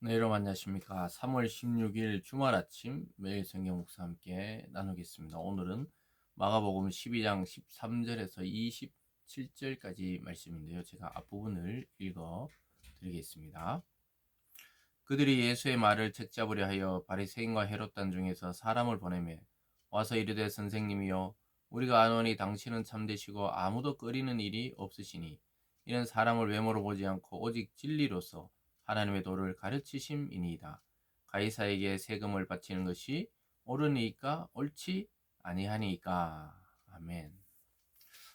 네, 여러분 안녕하십니까. 3월 16일 주말 아침 매일 성경 목사 함께 나누겠습니다. 오늘은 마가복음 12장 13절에서 27절까지 말씀인데요. 제가 앞부분을 읽어 드리겠습니다. 그들이 예수의 말을 책잡으려 하여 바리새인과 헤롯단 중에서 사람을 보내매 와서 이르되 선생님이여 우리가 아노니 당신은 참되시고 아무도 꺼리는 일이 없으시니 이는 사람을 외모로 보지 않고 오직 진리로서 하나님의 도를 가르치심이니이다. 가이사에게 세금을 바치는 것이 옳으니까 옳지 아니하니까. 아멘.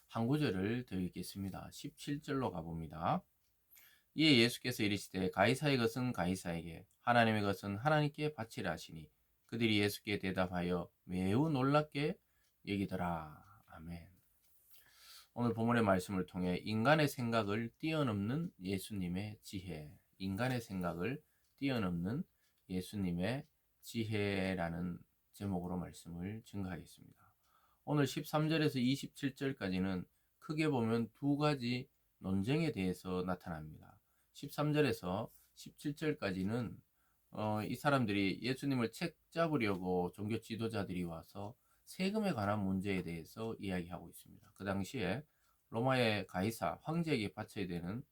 한 구절을 더 읽겠습니다. 17절로 가봅니다. 이에 예수께서 이르시되 가이사의 것은 가이사에게 하나님의 것은 하나님께 바치라 하시니 그들이 예수께 대답하여 매우 놀랍게 여기더라. 아멘. 오늘 본문의 말씀을 통해 인간의 생각을 뛰어넘는 예수님의 지혜, 인간의 생각을 뛰어넘는 예수님의 지혜라는 제목으로 말씀을 증거하겠습니다. 오늘 13절에서 27절까지는 크게 보면 두 가지 논쟁에 대해서 나타납니다. 13절에서 17절까지는 이 사람들이 예수님을 책 잡으려고 종교 지도자들이 와서 세금에 관한 문제에 대해서 이야기하고 있습니다. 그 당시에 로마의 가이사 황제에게 바쳐야 되는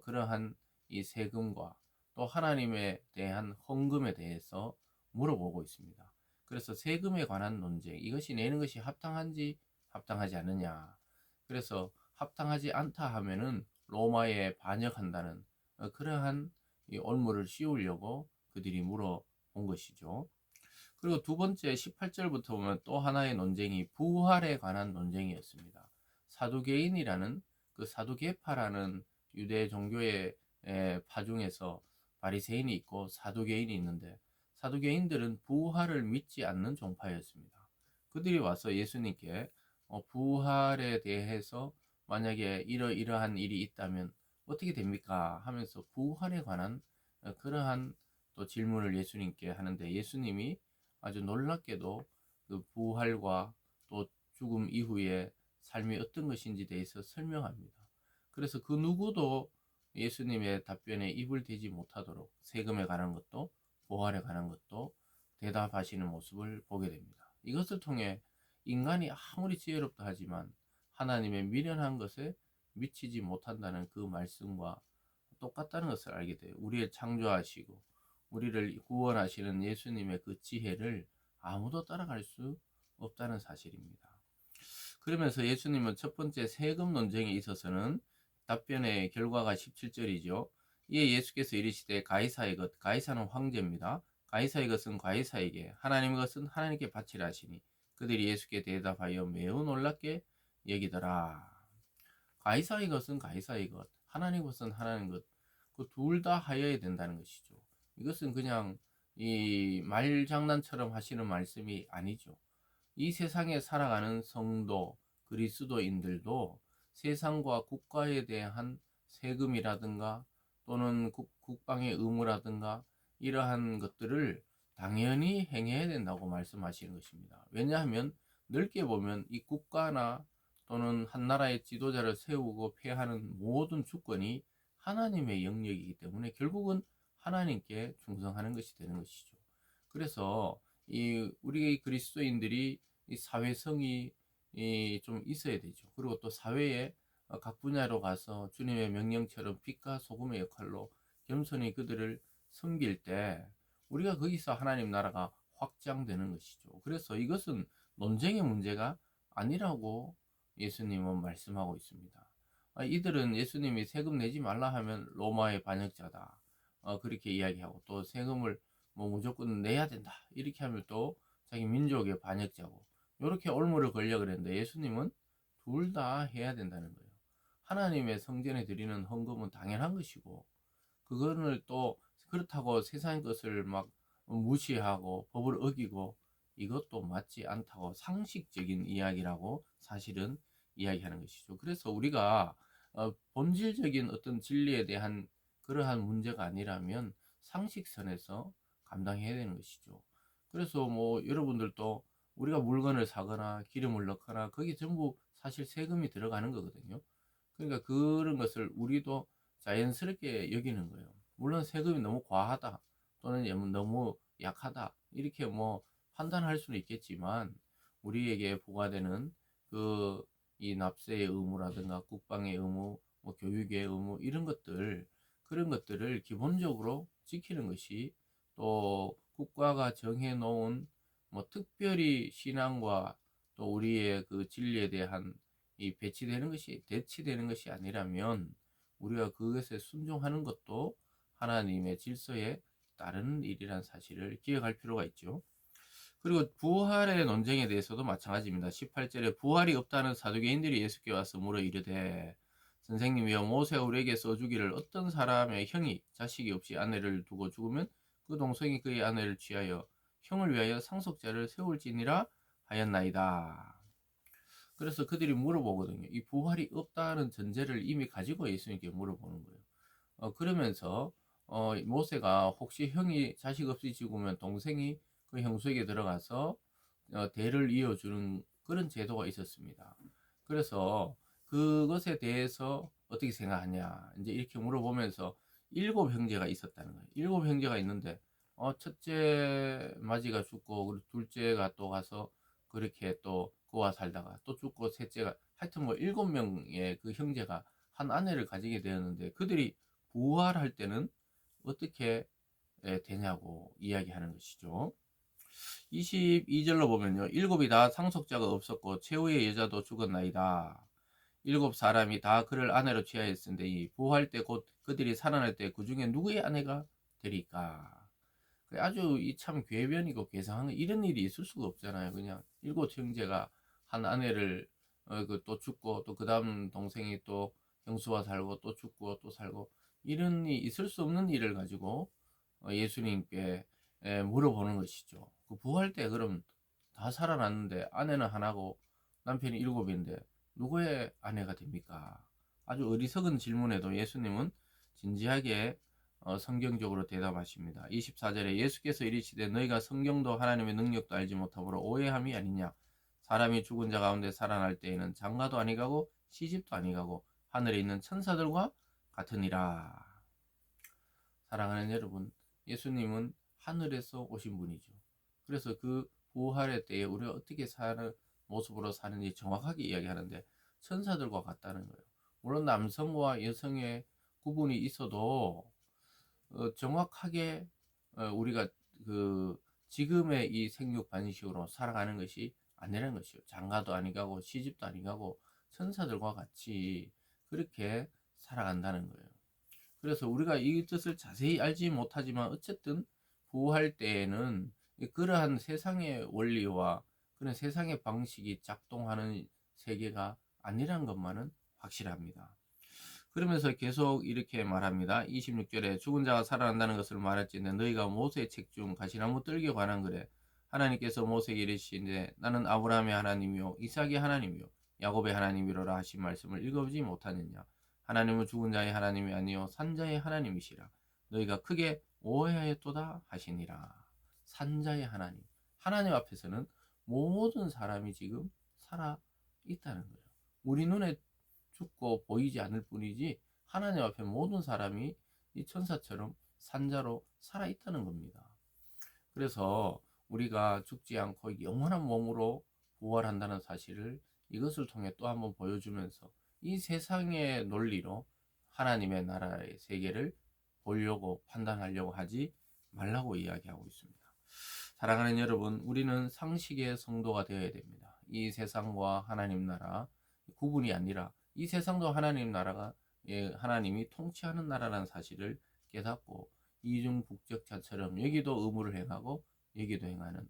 그러한 이 세금과 또 하나님에 대한 헌금에 대해서 물어보고 있습니다. 그래서 세금에 관한 논쟁, 이것이 내는 것이 합당한지 합당하지 않느냐. 그래서 합당하지 않다 하면은 로마에 반역한다는 그러한 이 올무를 씌우려고 그들이 물어본 것이죠. 그리고 두 번째 18절부터 보면 또 하나의 논쟁이 부활에 관한 논쟁이었습니다. 사두개인이라는 그 사두개파라는 유대 종교의 파 중에서 바리새인이 있고 사두개인이 있는데 사두개인들은 부활을 믿지 않는 종파였습니다. 그들이 와서 예수님께 부활에 대해서 만약에 이러이러한 일이 있다면 어떻게 됩니까? 하면서 부활에 관한 그러한 또 질문을 예수님께 하는데 예수님이 아주 놀랍게도 그 부활과 또 죽음 이후의 삶이 어떤 것인지 대해서 설명합니다. 그래서 그 누구도 예수님의 답변에 입을 대지 못하도록 세금에 관한 것도 부활에 관한 것도 대답하시는 모습을 보게 됩니다. 이것을 통해 인간이 아무리 지혜롭다 하지만 하나님의 미련한 것에 미치지 못한다는 그 말씀과 똑같다는 것을 알게 돼요. 우리를 창조하시고 우리를 구원하시는 예수님의 그 지혜를 아무도 따라갈 수 없다는 사실입니다. 그러면서 예수님은 첫 번째 세금 논쟁에 있어서는 답변의 결과가 17절이죠. 이에 예수께서 이르시되 가이사의 것, 가이사는 황제입니다. 가이사의 것은 가이사에게, 하나님의 것은 하나님께 바치라 하시니 그들이 예수께 대답하여 매우 놀랍게 여기더라. 가이사의 것은 가이사의 것, 하나님의 것은 하나님의 것, 그 둘 다 하여야 된다는 것이죠. 이것은 그냥 이 말장난처럼 하시는 말씀이 아니죠. 이 세상에 살아가는 성도, 그리스도인들도 세상과 국가에 대한 세금이라든가 또는 국방의 의무라든가 이러한 것들을 당연히 행해야 된다고 말씀하시는 것입니다. 왜냐하면 넓게 보면 이 국가나 또는 한 나라의 지도자를 세우고 폐하는 모든 주권이 하나님의 영역이기 때문에 결국은 하나님께 충성하는 것이 되는 것이죠. 그래서 이 우리 그리스도인들이 이 사회성이 좀 있어야 되죠. 그리고 또 사회에 각 분야로 가서 주님의 명령처럼 빛과 소금의 역할로 겸손히 그들을 섬길 때 우리가 거기서 하나님 나라가 확장되는 것이죠. 그래서 이것은 논쟁의 문제가 아니라고 예수님은 말씀하고 있습니다. 이들은 예수님이 세금 내지 말라 하면 로마의 반역자다. 그렇게 이야기하고 또 세금을 뭐 무조건 내야 된다. 이렇게 하면 또 자기 민족의 반역자고 이렇게 올무를 걸려 그랬는데 예수님은 둘 다 해야 된다는 거예요. 하나님의 성전에 드리는 헌금은 당연한 것이고 그거를 또 그렇다고 세상의 것을 막 무시하고 법을 어기고 이것도 맞지 않다고 상식적인 이야기라고 사실은 이야기하는 것이죠. 그래서 우리가 본질적인 어떤 진리에 대한 그러한 문제가 아니라면 상식선에서 감당해야 되는 것이죠. 그래서 뭐 여러분들도 우리가 물건을 사거나 기름을 넣거나 거기 전부 사실 세금이 들어가는 거거든요. 그러니까 그런 것을 우리도 자연스럽게 여기는 거예요. 물론 세금이 너무 과하다. 또는 너무 약하다 이렇게 뭐 판단할 수는 있겠지만 우리에게 부과되는 그 이 납세의 의무라든가 국방의 의무, 뭐 교육의 의무 이런 것들 그런 것들을 기본적으로 지키는 것이 또 국가가 정해 놓은 뭐 특별히 신앙과 또 우리의 그 진리에 대한 이 배치되는 것이 대치되는 것이 아니라면 우리가 그것에 순종하는 것도 하나님의 질서에 따르는 일이란 사실을 기억할 필요가 있죠. 그리고 부활의 논쟁에 대해서도 마찬가지입니다. 18절에 부활이 없다는 사두개인들이 예수께 와서 물어 이르되 선생님이여 모세가 우리에게 써주기를 어떤 사람의 형이 자식이 없이 아내를 두고 죽으면 그 동생이 그의 아내를 취하여 형을 위하여 상속자를 세울지니라 하였나이다. 그래서 그들이 물어보거든요. 이 부활이 없다는 전제를 이미 가지고 예수님께 물어보는 거예요. 그러면서 모세가 혹시 형이 자식 없이 죽으면 동생이 그 형수에게 들어가서 대를 이어주는 그런 제도가 있었습니다. 그래서 그것에 대해서 어떻게 생각하냐 이제 이렇게 물어보면서 7형제가 있었다는 거예요. 7형제가 있는데 첫째 마지가 죽고 둘째가 또 가서 그렇게 또 그와 살다가 또 죽고 셋째가 하여튼 뭐 7명의 그 형제가 한 아내를 가지게 되었는데 그들이 부활할 때는 어떻게 되냐고 이야기하는 것이죠. 22절로 보면요. 일곱이 다 상속자가 없었고 최후의 여자도 죽었나이다. 7사람이 다 그를 아내로 취하였은데 이 부활 때 곧 그들이 살아날 때 그 중에 누구의 아내가 되리까? 아주 이 참 궤변이고 괴상한 이런 일이 있을 수가 없잖아요. 그냥 7형제가 한 아내를 또 죽고 또 그 다음 동생이 또 형수와 살고 또 죽고 또 살고 이런 일이 있을 수 없는 일을 가지고 예수님께 물어보는 것이죠. 그 부활 때 그럼 다 살아났는데 아내는 하나고 남편이 7인데 누구의 아내가 됩니까? 아주 어리석은 질문에도 예수님은 진지하게 성경적으로 대답하십니다. 24절에 예수께서 이르시되 너희가 성경도 하나님의 능력도 알지 못하므로 오해함이 아니냐. 사람이 죽은 자 가운데 살아날 때에는 장가도 아니가고 시집도 아니가고 하늘에 있는 천사들과 같으니라. 사랑하는 여러분, 예수님은 하늘에서 오신 분이죠. 그래서 그 부활의 때에 우리가 어떻게 사는 모습으로 사는지 정확하게 이야기하는데 천사들과 같다는 거예요. 물론 남성과 여성의 구분이 있어도 정확하게 우리가 그 지금의 이 생육 반식으로 살아가는 것이 아니라는 것이요. 장가도 아니가고 시집도 아니가고 천사들과 같이 그렇게 살아간다는 거예요. 그래서 우리가 이 뜻을 자세히 알지 못하지만 어쨌든 부활 때에는 그러한 세상의 원리와 그런 세상의 방식이 작동하는 세계가 아니란 것만은 확실합니다. 그러면서 계속 이렇게 말합니다. 26절에 죽은 자가 살아난다는 것을 말할지인데 너희가 모세의 책 중 가시나무 뜰기에 관한 글에 하나님께서 모세에게 이르시되 나는 아브라함의 하나님이요 이삭의 하나님이요 야곱의 하나님이로라 하신 말씀을 읽어보지 못하느냐. 하나님은 죽은 자의 하나님이 아니요 산자의 하나님이시라. 너희가 크게 오해하였도다 하시니라. 산자의 하나님. 하나님 앞에서는 모든 사람이 지금 살아 있다는 거예요. 우리 눈에 죽고 보이지 않을 뿐이지 하나님 앞에 모든 사람이 이 천사처럼 산자로 살아 있다는 겁니다. 그래서 우리가 죽지 않고 영원한 몸으로 부활한다는 사실을 이것을 통해 또 한번 보여주면서 이 세상의 논리로 하나님의 나라의 세계를 보려고 판단하려고 하지 말라고 이야기하고 있습니다. 사랑하는 여러분, 우리는 상식의 성도가 되어야 됩니다. 이 세상과 하나님 나라 구분이 아니라 이 세상도 하나님 나라가 하나님이 통치하는 나라라는 사실을 깨닫고 이중국적자처럼 여기도 의무를 행하고 여기도 행하는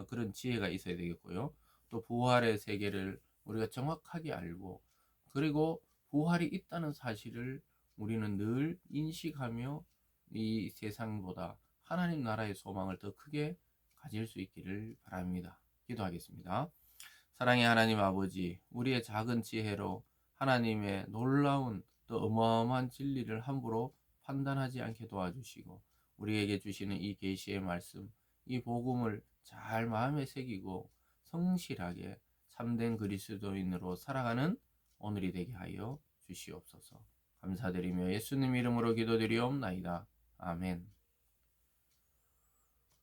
그런 지혜가 있어야 되겠고요. 또 부활의 세계를 우리가 정확하게 알고 그리고 부활이 있다는 사실을 우리는 늘 인식하며 이 세상보다 하나님 나라의 소망을 더 크게 가질 수 있기를 바랍니다. 기도하겠습니다. 사랑의 하나님 아버지, 우리의 작은 지혜로 하나님의 놀라운 또 어마어마한 진리를 함부로 판단하지 않게 도와주시고 우리에게 주시는 이 계시의 말씀, 이 복음을 잘 마음에 새기고 성실하게 참된 그리스도인으로 살아가는 오늘이 되게 하여 주시옵소서. 감사드리며 예수님 이름으로 기도드리옵나이다. 아멘.